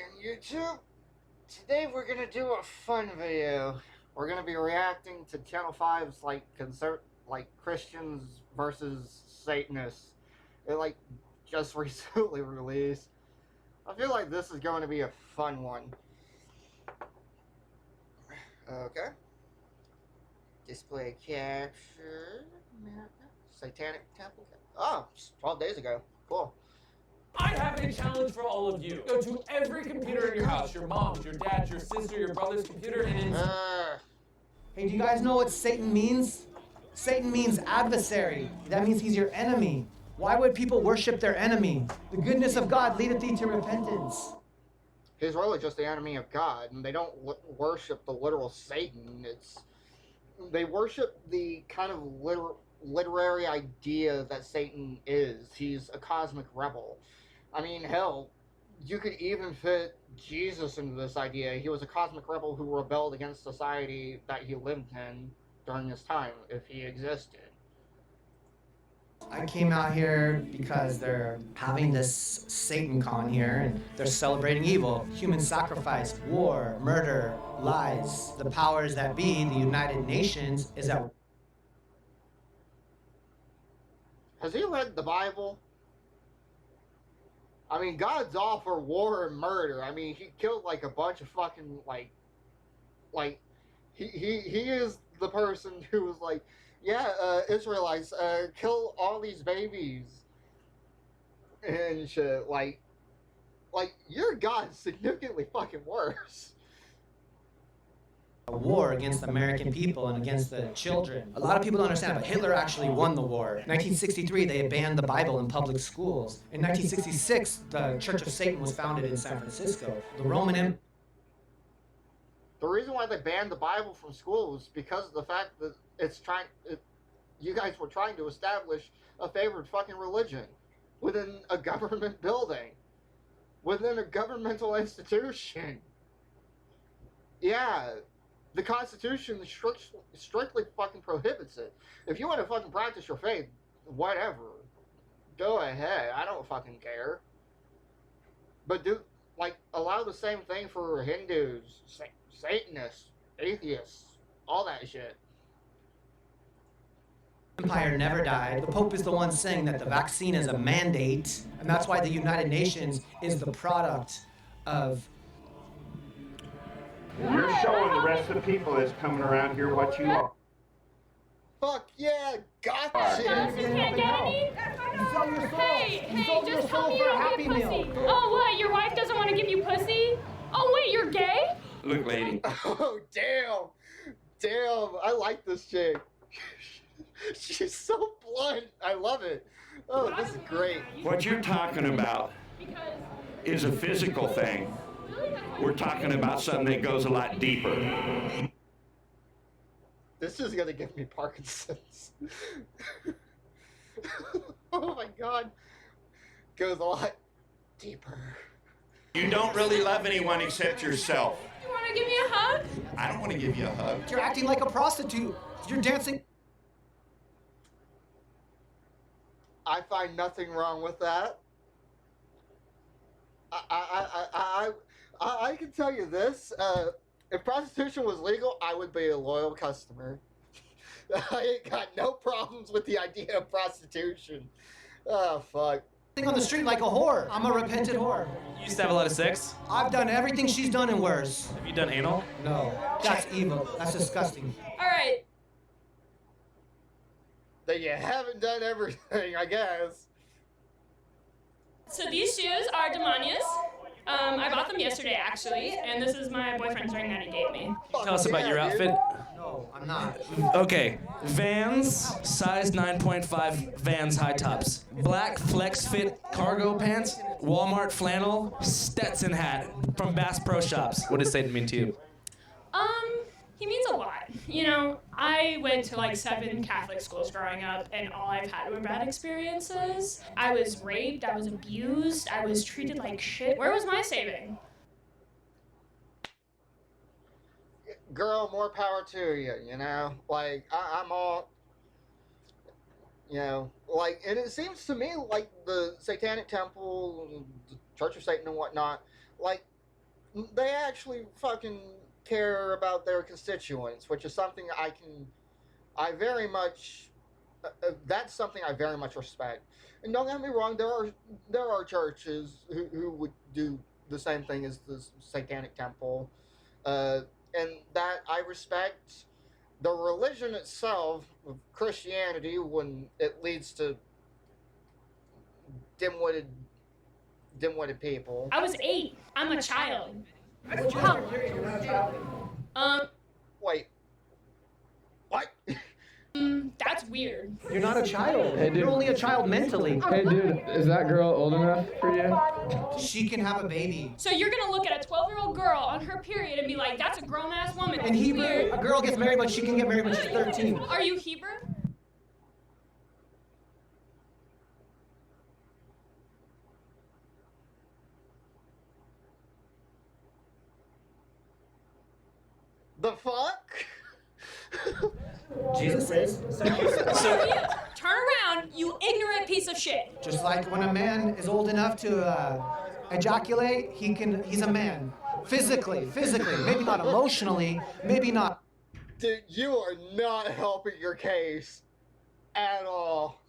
again, YouTube. Today we're gonna do a fun video. We're gonna be reacting to Channel 5's Christians versus Satanists. It just recently released. I feel like this is going to be a fun one. Okay. Display capture. Satanic Temple. Oh, 12 days ago. Cool. I have a challenge for all of you. Go to every computer in your house, your mom's, your dad's, your sister, your brother's computer, and Hey, do you guys know what Satan means? Satan means adversary. That means he's your enemy. Why would people worship their enemy? The goodness of God leadeth thee to repentance. He's really just the enemy of God, and they don't worship the literal Satan. They worship the kind of literary idea that Satan is. He's a cosmic rebel. I mean, hell, you could even fit Jesus into this idea. He was a cosmic rebel who rebelled against society that he lived in during his time, if he existed. I came out here because they're having this SatanCon here, and they're celebrating evil, human sacrifice, war, murder, lies. The powers that be, the United Nations, is at... Has he read the Bible? I mean, God's all for war and murder. I mean, he killed a bunch of fucking he is the person who was like, yeah, Israelites, kill all these babies and shit. Like your God's significantly fucking worse. A war against the American people and against the children. A lot of people don't understand, but Hitler actually won the war. In 1963, they banned the Bible in public schools. In 1966, the Church of Satan was founded in San Francisco. The Roman Empire. The reason why they banned the Bible from schools is because of the fact that you guys were trying to establish a favored fucking religion within a government building, within a governmental institution. Yeah. The Constitution strictly fucking prohibits it. If you want to fucking practice your faith, whatever. Go ahead. I don't fucking care. But allow the same thing for Hindus, Satanists, atheists, all that shit. Empire never died. The Pope is the one saying that the vaccine is a mandate, and that's why the United Nations is the product of... You're showing the rest of the people that's coming around here what you are. Fuck yeah, gotcha! Johnson can't get any? Hey, just tell me you don't get pussy. Oh, what? Your wife doesn't want to give you pussy? Oh, wait, you're gay? Look, lady. Oh, damn. Damn, I like this chick. She's so blunt. I love it. Oh, this is great. What you're talking about is a physical thing. We're talking about something that goes a lot deeper. This is gonna give me Parkinson's. Oh my god. Goes a lot deeper. You don't really love anyone except yourself. You want to give me a hug? I don't want to give you a hug. You're acting like a prostitute. You're dancing... I find nothing wrong with that. I can tell you this, if prostitution was legal, I would be a loyal customer. I ain't got no problems with the idea of prostitution. Oh, fuck. On the street like a whore. I'm a repentant whore. you used to have a lot of sex? I've done everything she's done and worse. Have you done anal? No. That's evil. That's disgusting. All right. That you haven't done everything, I guess. So these shoes are Demonia's. I bought them yesterday, actually, and this is my boyfriend's ring that he gave me. Tell us about your outfit. No, I'm not. Okay, Vans, size 9.5 Vans high tops. Black flex fit cargo pants, Walmart flannel, Stetson hat from Bass Pro Shops. What does Satan mean to you? He means a lot. You know, I went to 7 Catholic schools growing up, and all I've had were bad experiences. I was raped, I was abused, I was treated like shit. Where was my saving? Girl, more power to you, you know? I'm all... You know, and it seems to me like the Satanic Temple, the Church of Satan and whatnot, they actually fucking care about their constituents, which is something I very much, that's something I very much respect. And don't get me wrong, there are churches who would do the same thing as the Satanic Temple, and that I respect. The religion itself of Christianity, when it leads to dim-witted people. I was 8. I'm a child. Wait. What? That's weird. You're not a child. Hey, dude. You're only a child mentally. Hey, dude, is that girl old enough for you? She can have a baby. So you're gonna look at a 12-year-old girl on her period and be like, that's a grown-ass woman. In Hebrew, Weird. a girl gets married, but she can get married when she's 13. Are you Hebrew? The fuck? Jesus is. So you turn around, you ignorant piece of shit. Just like when a man is old enough to ejaculate, he's a man. Physically, maybe not emotionally, maybe not. Dude, you are not helping your case at all.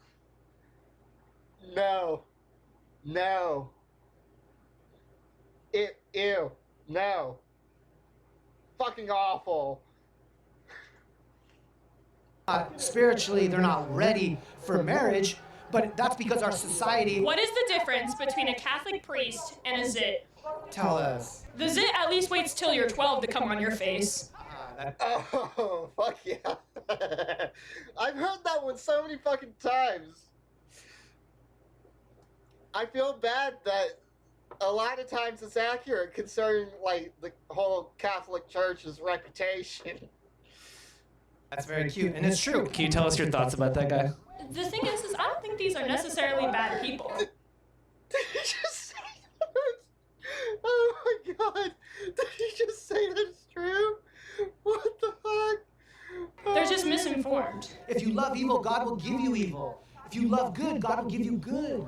No. Ew. No. Fucking awful. Spiritually, they're not ready for marriage, but that's because our society. What is the difference between a Catholic priest and a zit? Tell us. The zit at least waits till you're 12 to come on your face. Oh, fuck yeah. I've heard that one so many fucking times. I feel bad that a lot of times it's accurate concerning, like, the whole Catholic Church's reputation. That's very cute, and it's true. Can you tell us your thoughts about that guy? The thing is I don't think these are necessarily bad people. Did he just say that? Oh my god. Did he just say that's true? What the fuck? They're just misinformed. If you love evil, God will give you evil. If you love good, God will give you good.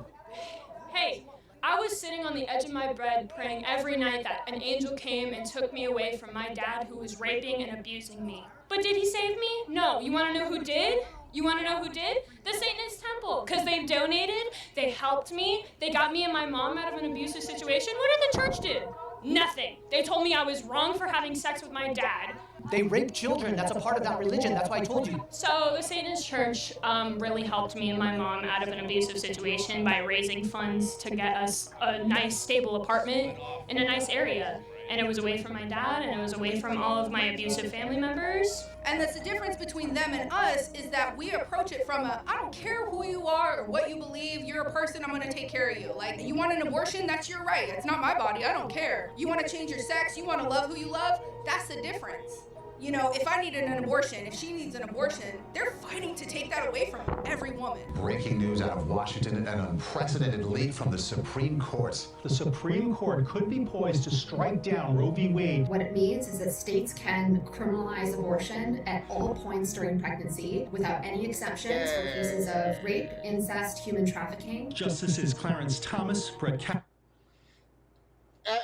Hey, I was sitting on the edge of my bed praying every night that an angel came and took me away from my dad who was raping and abusing me. But did he save me? No. You want to know who did? You want to know who did? The Satanist Temple. Because they donated, they helped me, they got me and my mom out of an abusive situation. What did the church do? Nothing. They told me I was wrong for having sex with my dad. They rape children. That's a part of that religion. That's why I told you. So the Satanist Church really helped me and my mom out of an abusive situation by raising funds to get us a nice, stable apartment in a nice area. And it was away from my dad, and it was away from all of my abusive family members. And that's the difference between them and us, is that we approach it from a, I don't care who you are or what you believe, you're a person, I'm gonna take care of you. Like, you want an abortion, that's your right. It's not my body, I don't care. You wanna change your sex, you wanna love who you love, that's the difference. You know, if I needed an abortion, if she needs an abortion, they're fighting to take that away from every woman. Breaking news out of Washington, an unprecedented leak from the Supreme Court. The Supreme Court could be poised to strike down Roe v. Wade. What it means is that states can criminalize abortion at all points during pregnancy without any exceptions for cases of rape, incest, human trafficking. Justices Clarence Thomas, Brett Kavanaugh.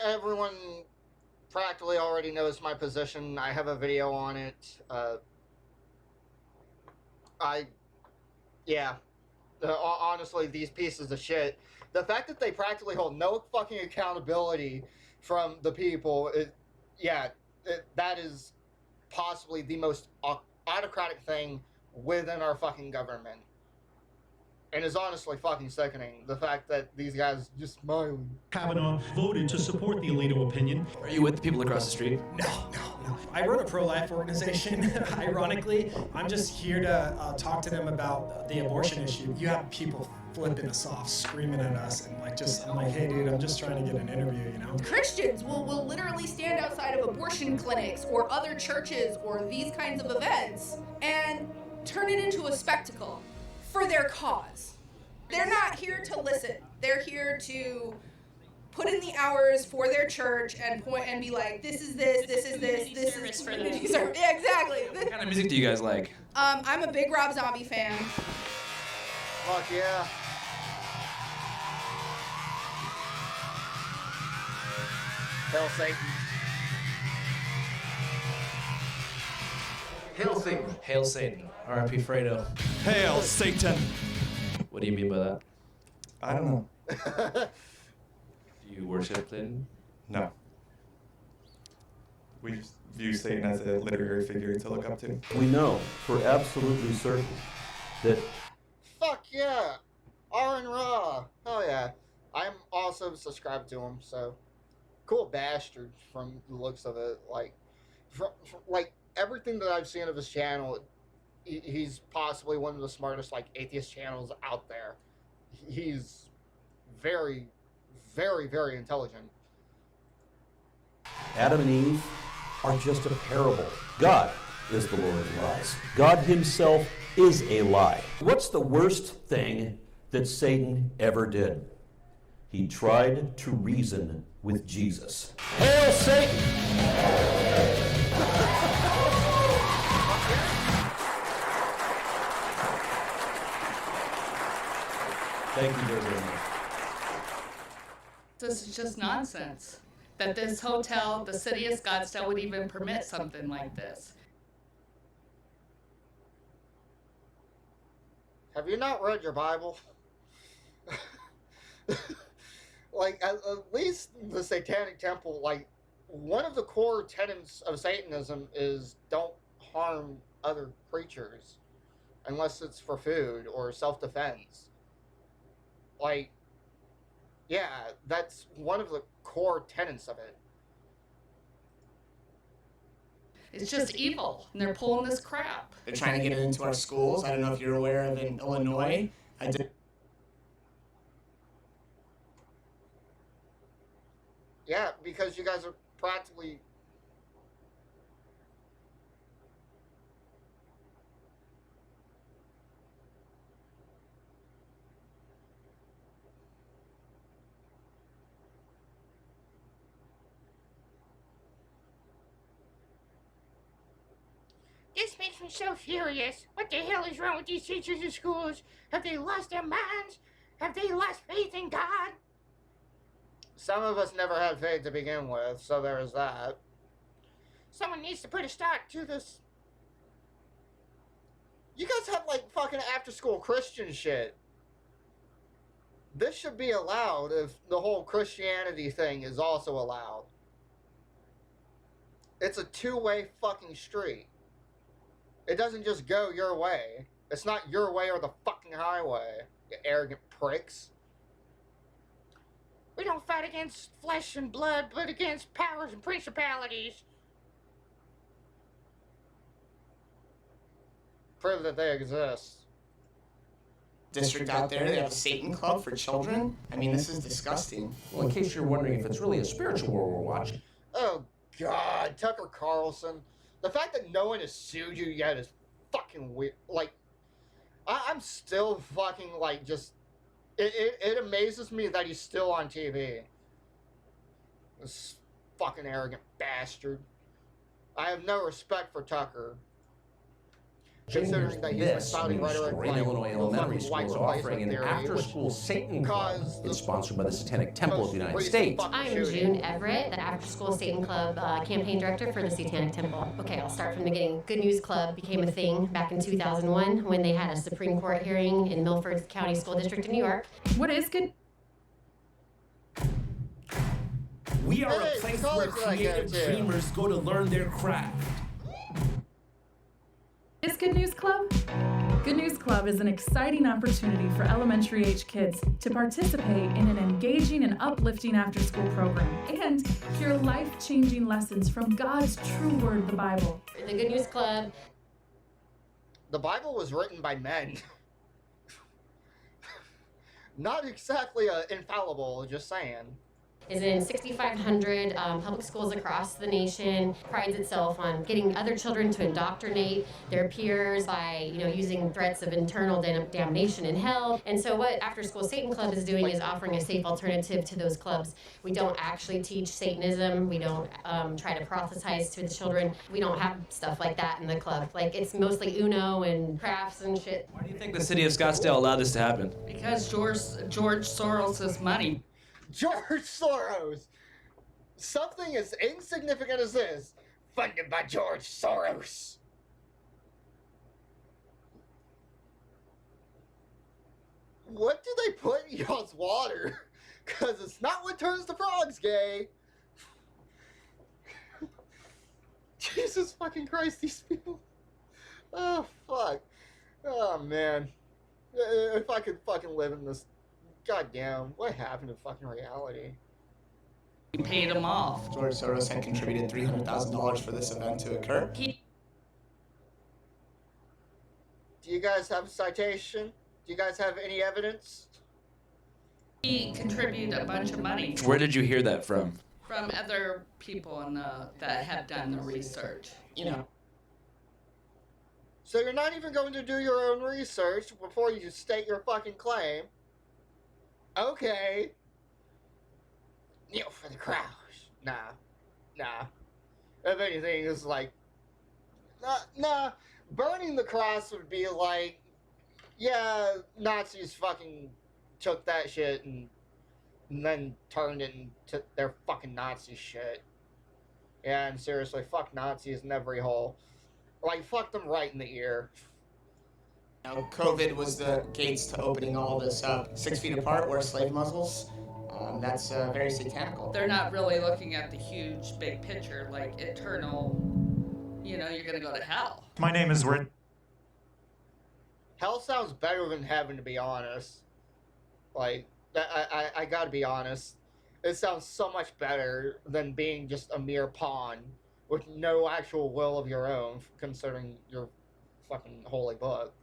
Everyone practically already knows my position. I have a video on it. Honestly, these pieces of shit, the fact that they practically hold no fucking accountability from the people, that is possibly the most autocratic thing within our fucking government. And it's honestly fucking sickening, the fact that these guys just smiling. Kavanaugh voted to support the Alito opinion. Are you with the people across the street? No. I run a pro-life organization. Ironically, I'm just here to talk to them about the abortion issue. You have people flipping us off, screaming at us, and I'm like, hey dude, I'm just trying to get an interview, you know? Christians will literally stand outside of abortion clinics or other churches or these kinds of events and turn it into a spectacle for their cause. They're not here to listen. They're here to put in the hours for their church and point and be like, this is community service. Yeah, exactly. What kind of music do you guys like? I'm a big Rob Zombie fan. Fuck yeah. Hell Satan. Hail Satan. Hail Satan. R.I.P. Fredo. Hail Satan. What do you mean by that? I don't know. Do you worship Clinton? No. We just view Satan as a literary figure to look up to. We know for absolutely certain that Fuck yeah! Aaron Ra! Hell yeah. I'm also subscribed to him, so. Cool bastard from the looks of it. Like, like everything that I've seen of his channel, he's possibly one of the smartest, like, atheist channels out there. He's very, very, very intelligent. Adam and Eve are just a parable. God is the Lord of lies. God himself is a lie. What's the worst thing that Satan ever did? He tried to reason with Jesus. Hail Satan! Thank you very much. This is just nonsense. That this hotel, the city of Scottsdale, would even permit something like this. Have you not read your Bible? Like, at least the Satanic Temple, like, one of the core tenets of Satanism is don't harm other creatures unless it's for food or self-defense. Like, yeah, that's one of the core tenets of it. It's just evil, and they're pulling this crap. They're trying to get it into our schools. I don't know if you're aware of in Illinois. Yeah, because you guys are practically... This makes me so furious. What the hell is wrong with these teachers in schools? Have they lost their minds? Have they lost faith in God? Some of us never had faith to begin with, so there is that. Someone needs to put a stop to this. You guys have, like, fucking after-school Christian shit. This should be allowed if the whole Christianity thing is also allowed. It's a two-way fucking street. It doesn't just go your way. It's not your way or the fucking highway, you arrogant pricks. We don't fight against flesh and blood, but against powers and principalities. Prove that they exist. District out there, they have a Satan club for children. I mean, this is disgusting. Well, in case you're wondering if it's really a spiritual war we're watching. Oh, God, Tucker Carlson. The fact that no one has sued you yet is fucking weird. Like, I'm still fucking, like, just... It amazes me that he's still on TV. This fucking arrogant bastard. I have no respect for Tucker. Considering that he's been spouting rhetoric like Illinois elementary schools offering an after-school Satan club. It's sponsored by the Satanic Temple of the United States. I am June Everett, the after-school Satan Club campaign director for the Satanic Temple. Okay, I'll start from the beginning. Good News Club became a thing back in 2001 when they had a Supreme Court hearing in Milford County School District in New York. What is good? We are a place where creative dreamers go to learn their craft. Is Good News Club? Good News Club is an exciting opportunity for elementary-age kids to participate in an engaging and uplifting after-school program and hear life-changing lessons from God's true word, the Bible. The Good News Club. The Bible was written by men. Not exactly infallible, just saying. Is in 6,500 public schools across the nation, prides itself on getting other children to indoctrinate their peers by, using threats of eternal damnation in hell. And so what After School Satan Club is doing is offering a safe alternative to those clubs. We don't actually teach Satanism. We don't try to prophesize to the children. We don't have stuff like that in the club. Like, it's mostly Uno and crafts and shit. Why do you think the city of Scottsdale allowed this to happen? Because George Soros' money. George Soros! Something as insignificant as this, funded by George Soros. What do they put in y'all's water? Because it's not what turns the frogs gay. Jesus fucking Christ, these people. Oh, fuck. Oh, man. If I could fucking live in this... Goddamn, what happened to fucking reality? We paid him off. George Soros had contributed $300,000 for this event to occur. Do you guys have a citation? Do you guys have any evidence? He contributed a bunch of money. Where did you hear that from? From other people that have done the research. You know. So you're not even going to do your own research before you state your fucking claim? Okay. Kneel for the crowd. Nah. If anything, it's like... Nah. Burning the cross would be like... Yeah, Nazis fucking took that shit and then turned it into their fucking Nazi shit. Yeah, and seriously, fuck Nazis in every hole. Like, fuck them right in the ear. Now, COVID was the gates to opening all this up. 6 feet apart were slave muzzles. That's very satanical. They're not really looking at the huge, big picture, like eternal, you're going to go to hell. My name is Rin. Hell sounds better than heaven, to be honest. Like, I gotta be honest. It sounds so much better than being just a mere pawn with no actual will of your own, considering your fucking holy book.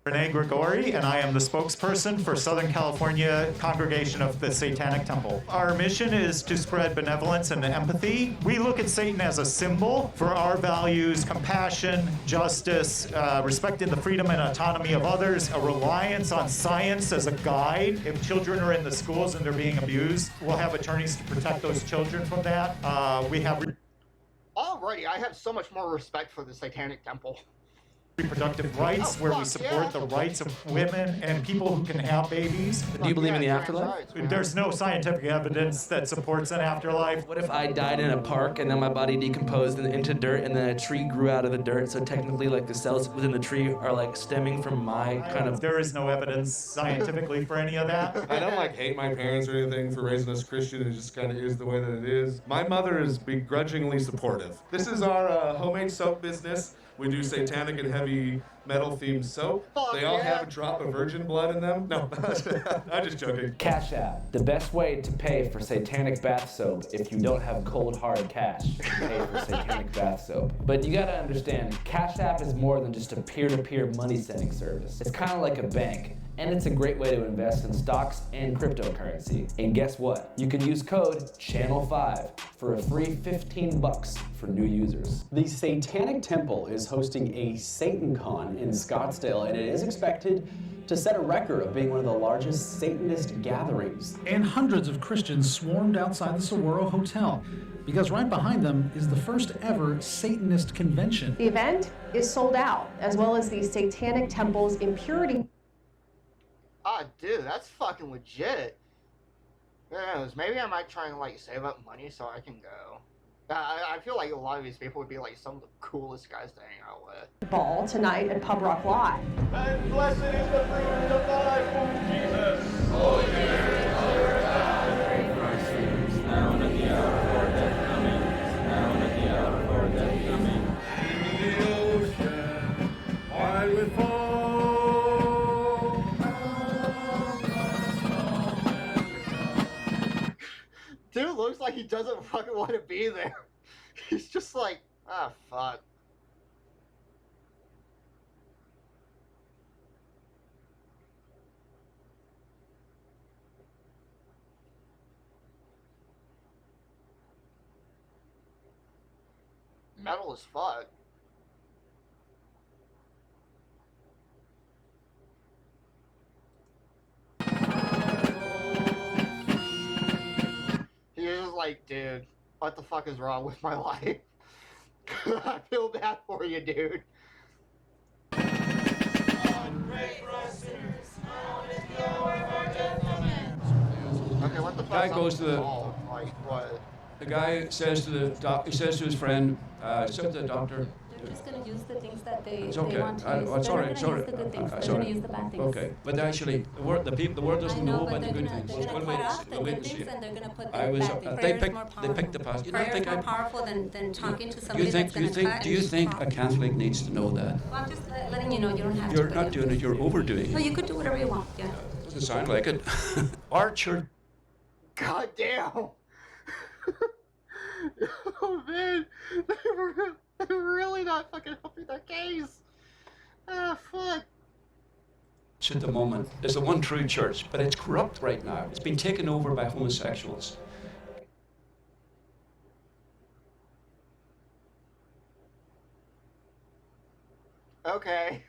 Rene Grigori, and I am the spokesperson for Southern California Congregation of the Satanic Temple. Our mission is to spread benevolence and empathy. We look at Satan as a symbol for our values: compassion, justice, respecting the freedom and autonomy of others, a reliance on science as a guide. If children are in the schools and they're being abused, we'll have attorneys to protect those children from that. We have... Alrighty, I have so much more respect for the Satanic Temple. Reproductive rights, where we support the rights of women and people who can have babies. Do you believe in the afterlife? There's no scientific evidence that supports an afterlife. What if I died in a park and then my body decomposed into dirt and then a tree grew out of the dirt, so technically like the cells within the tree are like stemming from my kind of... There is no evidence scientifically for any of that. I don't hate my parents or anything for raising us Christian. It just kind of is the way that it is. My mother is begrudgingly supportive. This is our homemade soap business. We do satanic and heavy metal themed soap. They all have a drop of virgin blood in them. No, I'm just joking. Cash App, the best way to pay for satanic bath soap if you don't have cold hard cash to pay for satanic bath soap. But you gotta understand, Cash App is more than just a peer-to-peer money sending service. It's kind of like a bank. And it's a great way to invest in stocks and cryptocurrency. And guess what? You can use code CHANNEL5 for a free $15 for new users. The Satanic Temple is hosting a SatanCon in Scottsdale, and it is expected to set a record of being one of the largest Satanist gatherings. And hundreds of Christians swarmed outside the Saguaro Hotel, because right behind them is the first ever Satanist convention. The event is sold out, as well as the Satanic Temple's impurity. Ah, dude, that's fucking legit. Who knows? Maybe I might try and save up money so I can go. I feel like a lot of these people would be some of the coolest guys to hang out with. Ball tonight at Pub Rock Live. And blessed is the fruit of the life of Jesus. Holy Spirit, Mother of God, pray for our sins, now and at the hour of our death. Amen. Now and at the hour of our death. Amen. In the ocean, wide with foam. Dude looks like he doesn't fucking want to be there. He's just like, ah, fuck. Metal as fuck. He was like, dude, what the fuck is wrong with my life? I feel bad for you, dude. Okay, what the fuck? Guy goes to the. Like, what? The guy says to the he says to his friend, says to the doctor, They're just going to use the things that they It's okay. want to use. It's all They're right. not going to use the good things. They're going to use the bad things. Okay, but actually, the world doesn't know about the good things. They're going to cut off the good things and they're going to put the bad things. They picked the past. Prayer is more powerful than talking to somebody that's going to cut. Do you think a Catholic needs to know that? Well, I'm just letting you know you don't have to. You're not doing it. You're overdoing No, it. you could do whatever you want. Yeah. Doesn't sound like it. Our church. God damn. Oh man, they were really not fucking helping their case. Ah, fuck. At the moment is the one true church, but it's corrupt right now. It's been taken over by homosexuals. Okay.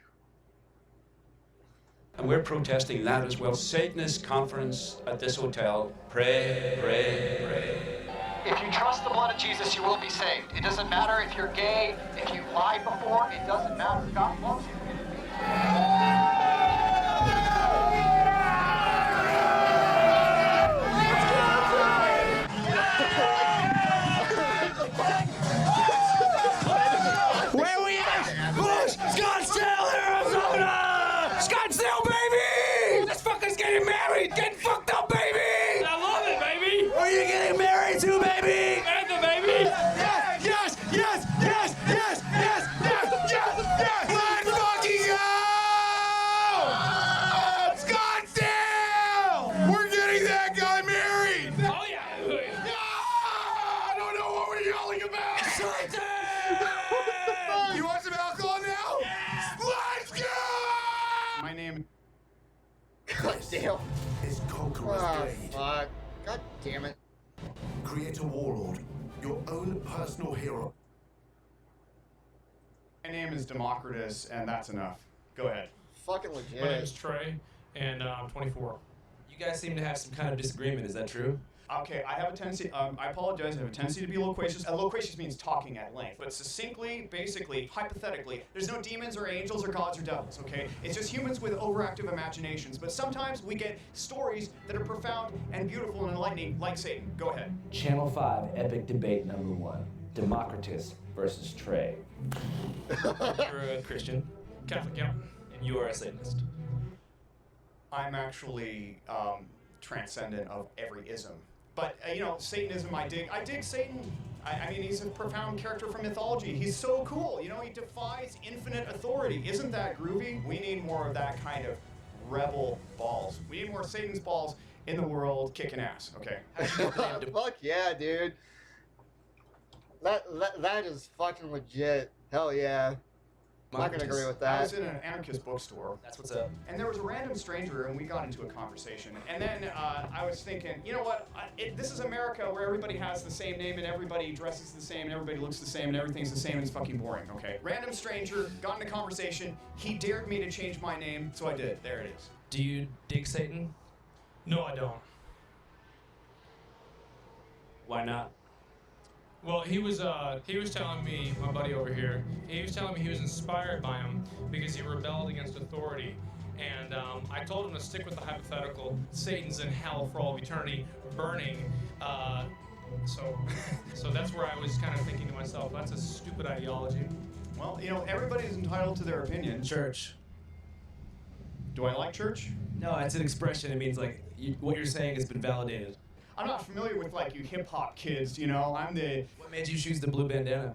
And we're protesting that as well. Satanist conference at this hotel. Pray, pray, pray. If you trust the blood of Jesus, you will be saved. It doesn't matter if you're gay, if you've lied before, it doesn't matter. God loves you. Where we at? Bush, Scottsdale, Arizona! Scottsdale, baby! This fucker's getting married! Getting fucked up, baby! I love it, baby! Who are you getting married to, baby? Amanda, baby! Yes, yes, yes, yes, yes, yes, yes, yes, yes! Let's fucking go! Scottsdale! We're getting that guy married! Oh, yeah! I don't know what we're yelling about! Satan! You want some alcohol now? Let's go! My name God damn. is Conqueror's Ah, Blade. fuck. God damn it. Create a warlord, your own personal hero. My name is Democritus, and that's enough. Go ahead. Fucking legit. My name is Trey, and I'm 24. You guys seem to have some kind of disagreement. Is that true? Okay, I have a tendency, I apologize, I have a tendency to be loquacious. Loquacious means talking at length, but succinctly, basically, hypothetically, there's no demons or angels or gods or devils, okay? It's just humans with overactive imaginations, but sometimes we get stories that are profound and beautiful and enlightening, like Satan. Go ahead. Channel 5 epic debate number 1. Democritus versus Trey. You're a Christian. Catholic, yeah. And you are a Satanist. I'm actually transcendent of every ism. But, you know, Satanism, I dig Satan. I mean, he's a profound character from mythology. He's so cool. You know, he defies infinite authority. Isn't that groovy? We need more of that kind of rebel balls. We need more Satan's balls in the world kicking ass, okay? Fuck yeah, dude. That is fucking legit. Hell yeah. I can agree with that. I was in an anarchist bookstore. That's what's up. And there was a random stranger, and we got into a conversation. And then I was thinking, you know what? This is America, where everybody has the same name, and everybody dresses the same, and everybody looks the same, and everything's the same, and it's fucking boring, okay? Random stranger, got in a conversation. He dared me to change my name, so I did. There it is. Do you dig Satan? No, I don't. Why not? Well, he was telling me, my buddy over here, he was telling me he was inspired by him because he rebelled against authority. And I told him to stick with the hypothetical, Satan's in hell for all of eternity, burning. So that's where I was kind of thinking to myself, that's a stupid ideology. Well, you know, everybody's entitled to their opinion. Church. Do I like church? No, it's an expression. It means like what you're saying has been validated. I'm not familiar with like you hip hop kids, you know. I'm the. What made you choose the blue bandana?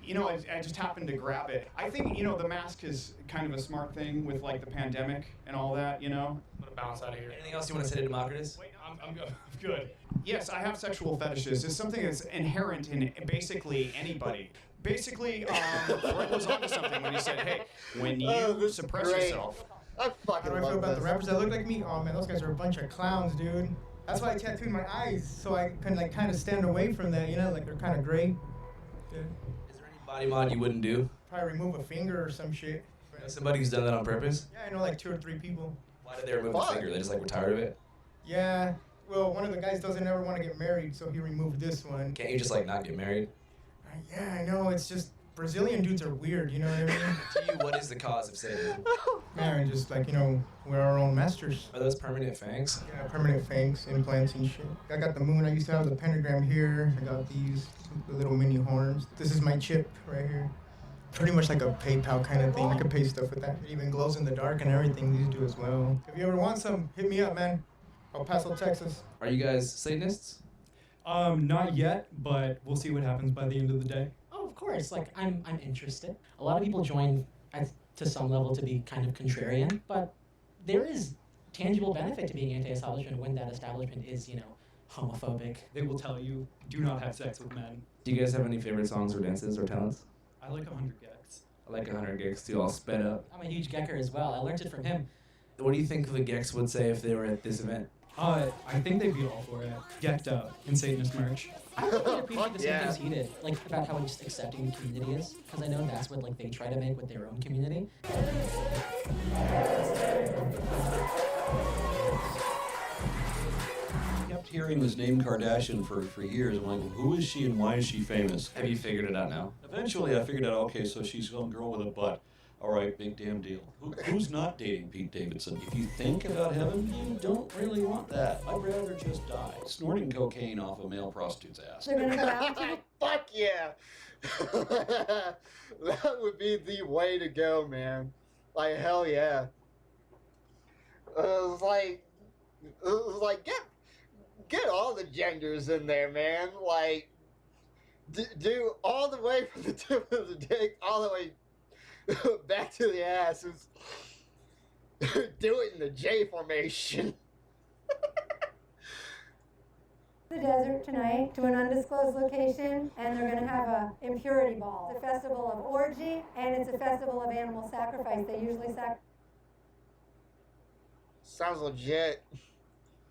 You know, I just happened to grab it. I think, you know, the mask is kind of a smart thing with like the pandemic and all that, you know. I'm gonna bounce out of here. Anything else you want to say to Democritus? Wait, I'm good. Yes, I have sexual fetishes. It's something that's inherent in basically anybody. Basically, Freud was onto something when he said, hey, when you suppress yourself. I fucking How do I love feel about this. the rappers that look like me? Oh man, those guys are a bunch of clowns, dude. That's why I tattooed my eyes, so I can like kind of stand away from that, you know, like they're kind of gray. Yeah. Is there any body mod you wouldn't do? Probably remove a finger or some shit. You know somebody who's done that on purpose? Yeah, I know like 2 or 3 people. Why did they remove the finger? They just like were tired of it? Yeah, well, one of the guys doesn't ever want to get married, so he removed this one. Can't you just like not get married? Yeah, I know, it's just Brazilian dudes are weird, you know what I mean? To you, what is the cause of Satan? Man, just like, you know, we're our own masters. Are those permanent fangs? Yeah, permanent fangs, implants and shit. I got the moon, I used to have the pentagram here. I got these, the little mini horns. This is my chip right here. pretty much like a PayPal kind of thing. I can pay stuff with that. It even glows in the dark and everything. These do as well. If you ever want some, hit me up, man. El Paso, Texas. Are you guys Satanists? Not yet, but we'll see what happens by the end of the day. Oh, of course. Like, I'm interested. A lot of people join to some level to be kind of contrarian, but there is tangible benefit to being anti-establishment when that establishment is, homophobic. They will tell you, do not have sex with men. Do you guys have any favorite songs or dances or talents? I like 100 Gex. I like 100 Gex too, all sped up. I'm a huge Gecker as well. I learned it from him. What do you think the Gex would say if they were at this event? I think they'd be all for it. Gecked out in Satanist merch. I think they appreciate the same things he did, like about how just accepting the community is, because I know that's what they try to make with their own community. I kept hearing this name Kardashian for years. I'm like, well, who is she and why is she famous? Have you figured it out now? Eventually, I figured out, okay, so she's some girl with a butt. All right, big damn deal. Who's not dating Pete Davidson? If you think about heaven, you don't really want that. I'd rather just die. Snorting cocaine off a male prostitute's ass. Fuck yeah! That would be the way to go, man. Like, hell yeah. It was like get all the genders in there, man. Like, do all the way from the tip of the dick all the way back to the ass. Do it in the J formation. The desert tonight to an undisclosed location, and they're going to have a impurity ball. It's a festival of orgy, and it's a festival of animal sacrifice. They usually Sounds legit.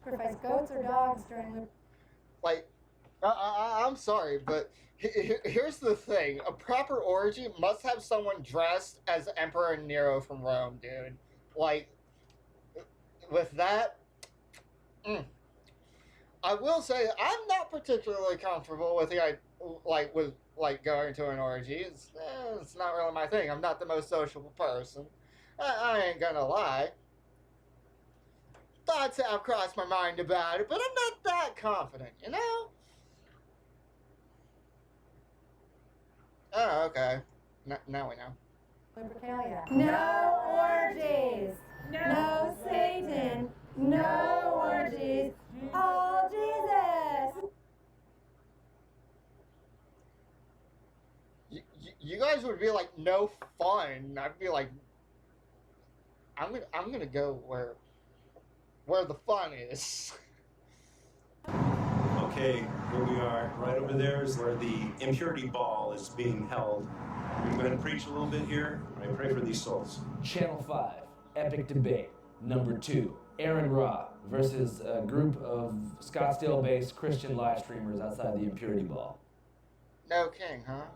sacrifice goats or dogs during the... Like, I'm sorry, but here's the thing. A proper orgy must have someone dressed as Emperor Nero from Rome, dude. Like, with that... I will say I'm not particularly comfortable with going to an orgy. It's not really my thing. I'm not the most sociable person. I ain't gonna lie. Thoughts have crossed my mind about it, but I'm not that confident, you know? Oh, okay. Now we know. Lupercalia. No orgies. No Satan. No orgies. All Jesus. You guys would be like, no fun. I'd be like, I'm gonna go where the fun is. Okay, here we are. Right over there is where the impurity ball is being held. I'm going to preach a little bit here. I pray for these souls. Channel 5, epic debate. Number 2, Aaron Ra versus a group of Scottsdale-based Christian live streamers outside the impurity ball. No king, huh?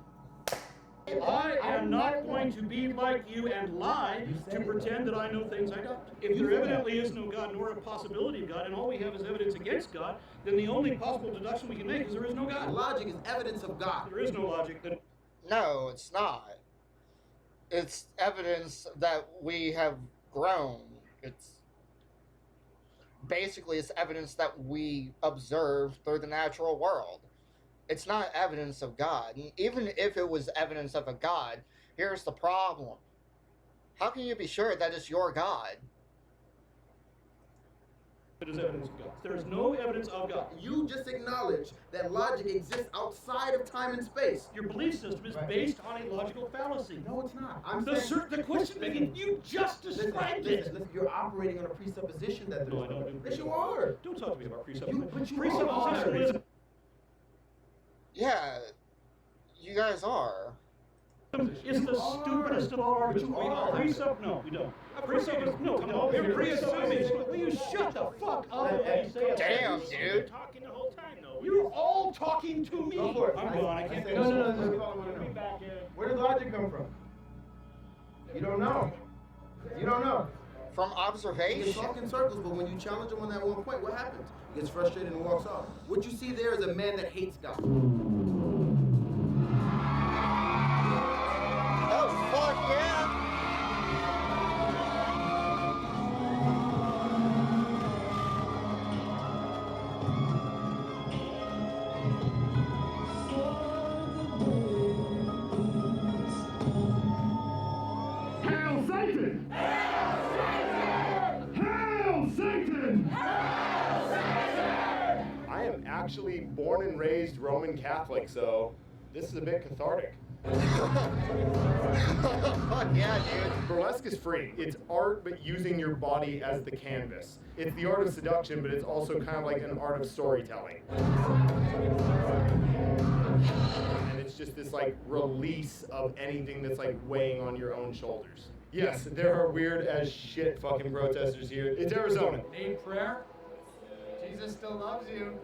I am not going to be like you and lie to pretend that I know things I don't. If there evidently is no God nor a possibility of God, and all we have is evidence against God, then the only possible deduction we can make is there is no God. Logic is evidence of God. There is no logic. Then No, it's not. It's evidence that we have grown. It's evidence that we observe through the natural world. It's not evidence of God. And even if it was evidence of a God, here's the problem. How can you be sure that it's your God? it is evidence of God. There is no evidence of God. You just acknowledge that logic exists outside of time and space. Your belief system is based on a logical fallacy. No, it's not. The question being, you just described it. Listen, you're operating on a presupposition that there's No, I don't. Yes, you are. Don't talk to me about presupposition. But you Presupposition are. is... Yeah, you guys are. It's the stupidest of all arguments. We are. Precept? No, we don't. Precept is no. Come on. You're presupposing. Will you shut the fuck up and say it? Damn, dude. You're talking the whole time, though. You're all talking to me. Go for it. I'm gone. I can't do this. No. Where does logic come from? You don't know. You don't know. From observation. He can talk in circles, but when you challenge him on that one point, what happens? He gets frustrated and walks off. What you see there is a man that hates God. Oh, fuck yeah! actually born and raised Roman Catholic, so this is a bit cathartic. Yeah, dude. Burlesque is free. It's art, but using your body as the canvas. It's the art of seduction, but it's also kind of like an art of storytelling. And it's just this like release of anything that's like weighing on your own shoulders. Yes, there are weird as shit fucking protesters here. It's Arizona. Need prayer? Jesus still loves you.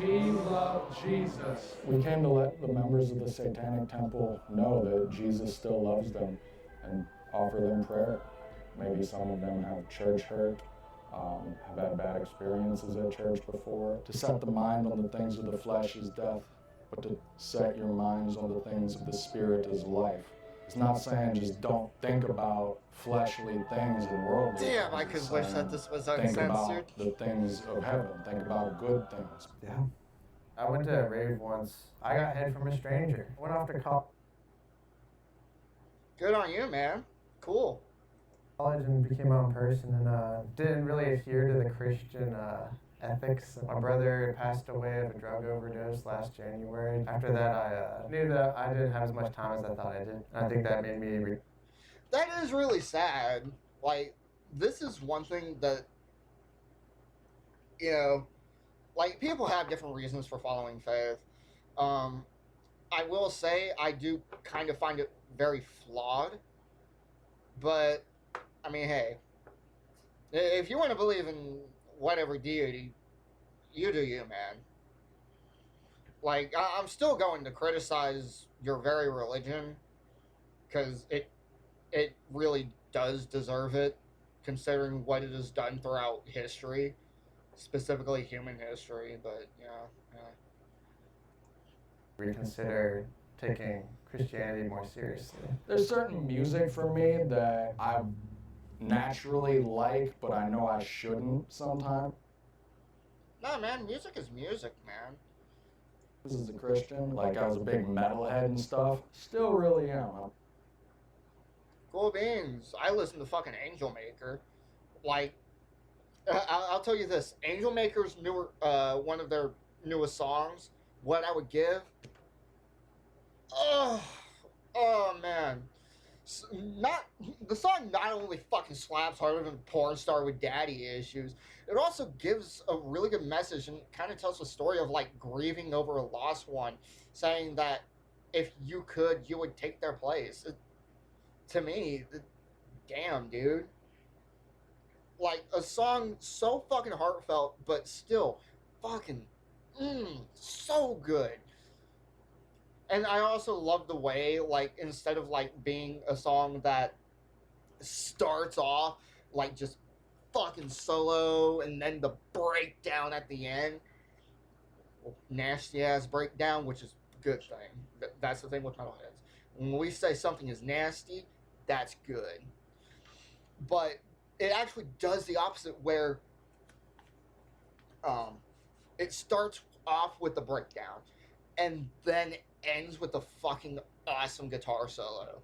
We love Jesus. We came to let the members of the Satanic Temple know that Jesus still loves them and offer them prayer. Maybe some of them have church hurt, have had bad experiences at church before. To set the mind on the things of the flesh is death, but to set your minds on the things of the spirit is life. It's not saying just don't think about fleshly things and worldly things. Damn, I could wish that this was Think uncensored. about the things of heaven. Think about good things. Yeah. I went to a rave once. I got head from a stranger. Went off to Good on you, man. Cool. college and became my own person and didn't really adhere to the Christian ethics. My brother passed away of a drug overdose last January. After that, I knew that I didn't have as much time as I thought I did. I think that made me... That is really sad. Like, this is one thing that, you know, like, people have different reasons for following faith. I will say I do kind of find it very flawed. But, I mean, hey, if you want to believe in whatever deity, you do you, man. Like, I'm still going to criticize your very religion, because it really does deserve it, considering what it has done throughout history, specifically human history, but, yeah. Reconsider taking Christianity more seriously. There's certain music for me that I naturally like, but I know I shouldn't sometimes. Nah, man, music is music, man. This is a Christian. Like, I was a big metalhead and stuff. Still really am. Cool beans. I listen to fucking Angel Maker. Like, I'll tell you this. Angel Maker's newer, one of their newest songs, What I Would Give. Oh man. The song not only fucking slaps harder than Porn Star with Daddy Issues, it also gives a really good message and kind of tells a story of like grieving over a lost one, saying that if you could, you would take their place. To me, damn, dude. Like, a song so fucking heartfelt, but still fucking so good. And I also love the way, like, instead of, like, being a song that starts off, like, just fucking solo, and then the breakdown at the end, nasty-ass breakdown, which is a good thing. That's the thing with metalheads. When we say something is nasty, that's good. But it actually does the opposite, where it starts off with the breakdown, and then ends with a fucking awesome guitar solo.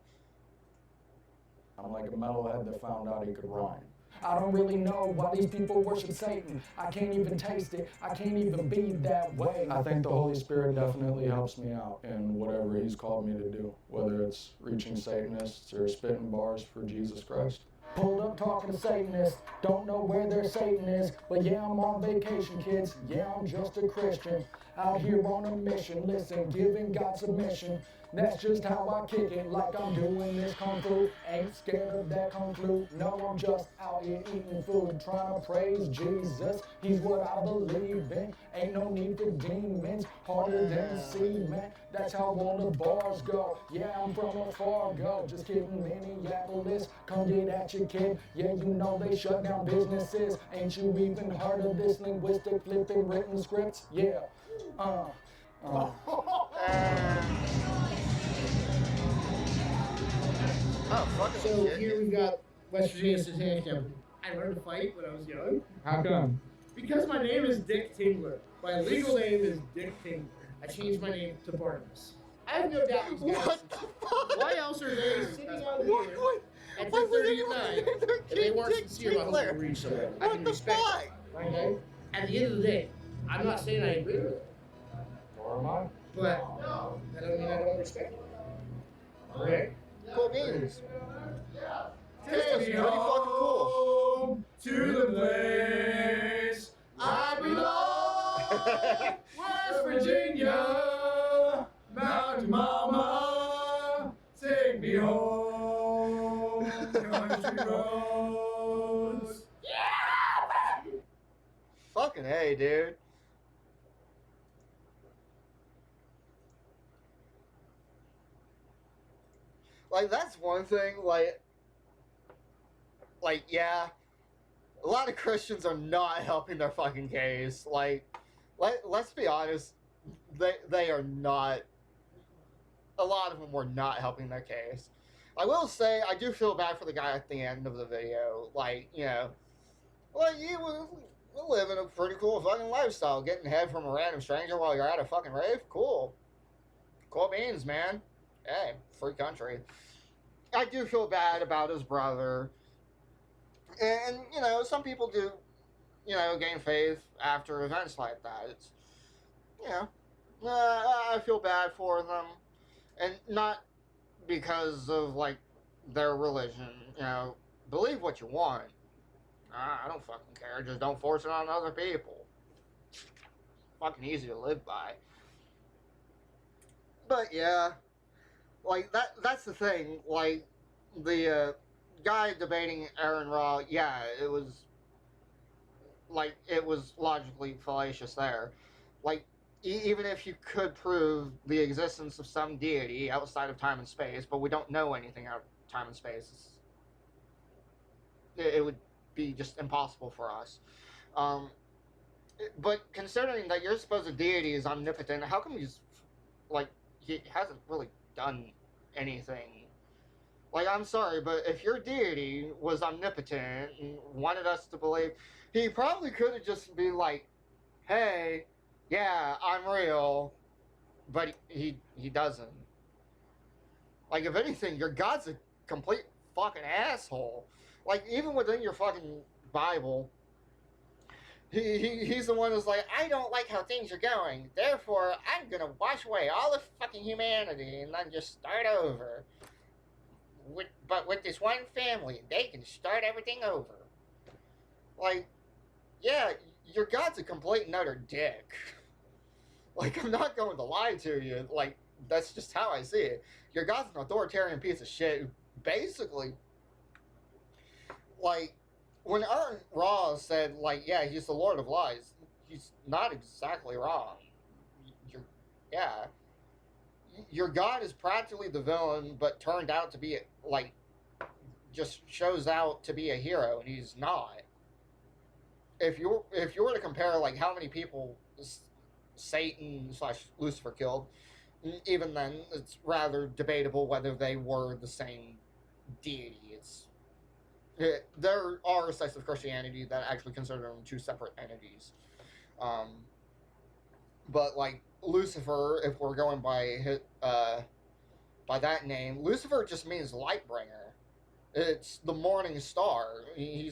I'm like a metalhead that found out he could rhyme. I don't really know why these people worship Satan. I can't even taste it. I can't even be that way. I think the Holy Spirit definitely helps me out in whatever he's called me to do, whether it's reaching Satanists or spitting bars for Jesus Christ. Pulled up talking to Satanists, don't know where their Satan is, but yeah, I'm on vacation, kids. Yeah, I'm just a Christian, out here on a mission. Listen, giving God submission. That's just how I kick it, like I'm doing this kung fu. Ain't scared of that kung flu. No, I'm just out here eating food, trying to praise Jesus. He's what I believe in. Ain't no need for demons, harder than cement. That's how all the bars go. Yeah, I'm from a Fargo, just kidding, Minneapolis. Come get at your kid. Yeah, you know they shut down businesses. Ain't you even heard of this linguistic flipping written scripts? Yeah. So here we've got West Virginia Satanic Temple. I learned to fight when I was young. How come? Because my name is Dick Tingler. My legal name is Dick Tingler. I changed my name to Barnabas. I have no doubt these guys. Why else are they sitting out here at 10:30 at night if they weren't sincere about hoping to reach somewhere? I can respect it. Okay? At the end of the day, I'm not saying I agree with it. Or am I? But that doesn't mean I don't respect you. Right? Cool beans. Take me pretty fucking cool. home to the place I belong. West Virginia, Mountain Mama, take me home. Country roads. Fucking hey, dude. Like, that's one thing, yeah, a lot of Christians are not helping their fucking case. Like, let's be honest, they are not, a lot of them were not helping their case. I will say, I do feel bad for the guy at the end of the video. Like, you know, like, you were living a pretty cool fucking lifestyle, getting head from a random stranger while you're at a fucking rave. Cool. Cool beans, man. Hey, free country. I do feel bad about his brother. And, you know, some people do, you know, gain faith after events like that. It's, you know, I feel bad for them. And not because of, like, their religion. You know, believe what you want. I don't fucking care. Just don't force it on other people. Fucking easy to live by. But, yeah. Like, that's the thing. Like, the guy debating Aaron Raw, yeah, it was logically fallacious there. Like, even if you could prove the existence of some deity outside of time and space, but we don't know anything out of time and space, it would be just impossible for us. But considering that your supposed deity is omnipotent, how come he's, like, he hasn't really done anything? Like, I'm sorry, but if your deity was omnipotent and wanted us to believe, he probably could have just been like, hey, yeah, I'm real, but he doesn't. Like, if anything, your God's a complete fucking asshole. Like, even within your fucking Bible, he's the one who's like, I don't like how things are going, therefore I'm gonna wash away all of fucking humanity and then just start over. But with this one family, they can start everything over. Like, yeah, your God's a complete and utter dick. Like, I'm not going to lie to you. Like, that's just how I see it. Your God's an authoritarian piece of shit who basically, like, when Aaron Ross said, like, yeah, he's the Lord of Lies, he's not exactly wrong. Your God is practically the villain, but turned out to be, like, just shows out to be a hero, and he's not. If you were to compare, like, how many people Satan / Lucifer killed, even then, it's rather debatable whether they were the same deity. There are sects of Christianity that actually consider them two separate entities. But, like, Lucifer, if we're going by that name, Lucifer just means light bringer. It's the morning star. He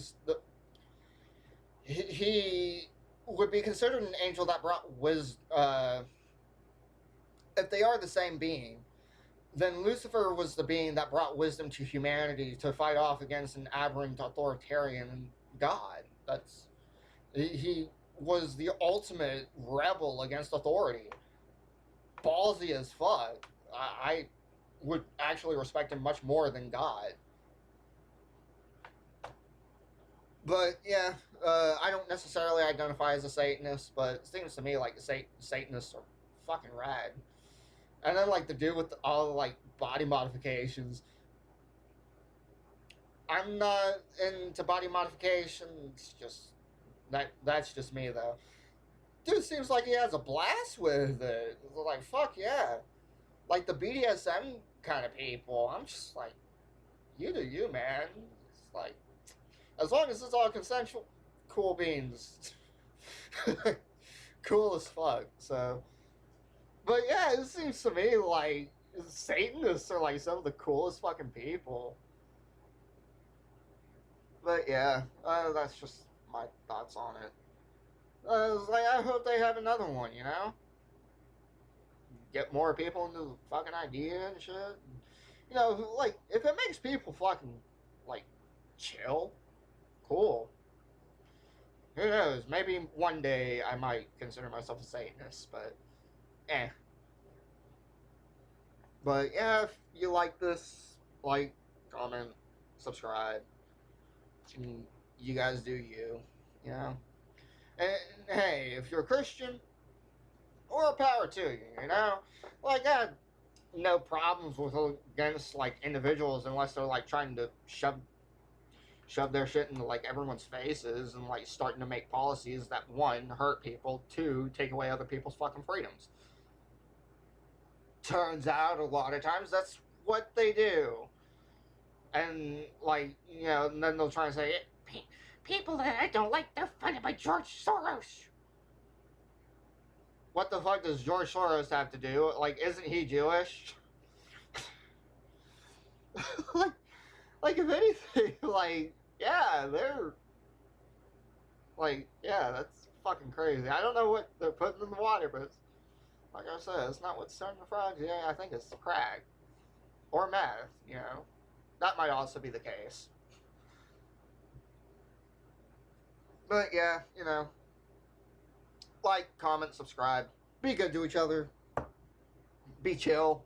would be considered an angel that brought wisdom. If they are the same being, then Lucifer was the being that brought wisdom to humanity to fight off against an aberrant authoritarian god. He was the ultimate rebel against authority. Ballsy as fuck. I would actually respect him much more than God. But yeah, I don't necessarily identify as a Satanist, but it seems to me like Satanists are fucking rad. And then, like, the dude with all the, like, body modifications. I'm not into body modifications. That's just me, though. Dude seems like he has a blast with it. Like, fuck yeah. Like, the BDSM kind of people, I'm just like, you do you, man. It's like, as long as it's all consensual, cool beans. Cool as fuck, so. But yeah, it seems to me like Satanists are like some of the coolest fucking people. But yeah, that's just my thoughts on it. I hope they have another one, you know? get more people into the fucking idea and shit. You know, like, if it makes people fucking, like, chill, cool. Who knows? Maybe one day I might consider myself a Satanist, but, eh. But, yeah, if you like this, like, comment, subscribe. And you guys do you, you know? And, hey, if you're a Christian, more power to you, you know? Like, I have no problems with against, like, individuals unless they're, like, trying to shove their shit into, like, everyone's faces and, like, starting to make policies that, one, hurt people, two, take away other people's fucking freedoms. Turns out, a lot of times, that's what they do. And, like, you know, and then they'll try and say, people that I don't like, they're funded by George Soros. What the fuck does George Soros have to do? Like, isn't he Jewish? like, if anything, like, yeah, they're, like, yeah, that's fucking crazy. I don't know what they're putting in the water, but it's, like I said, it's not what's starting the frogs. Yeah, I think it's crack. Or meth, you know. That might also be the case. But, yeah, you know. Like, comment, subscribe. Be good to each other. Be chill.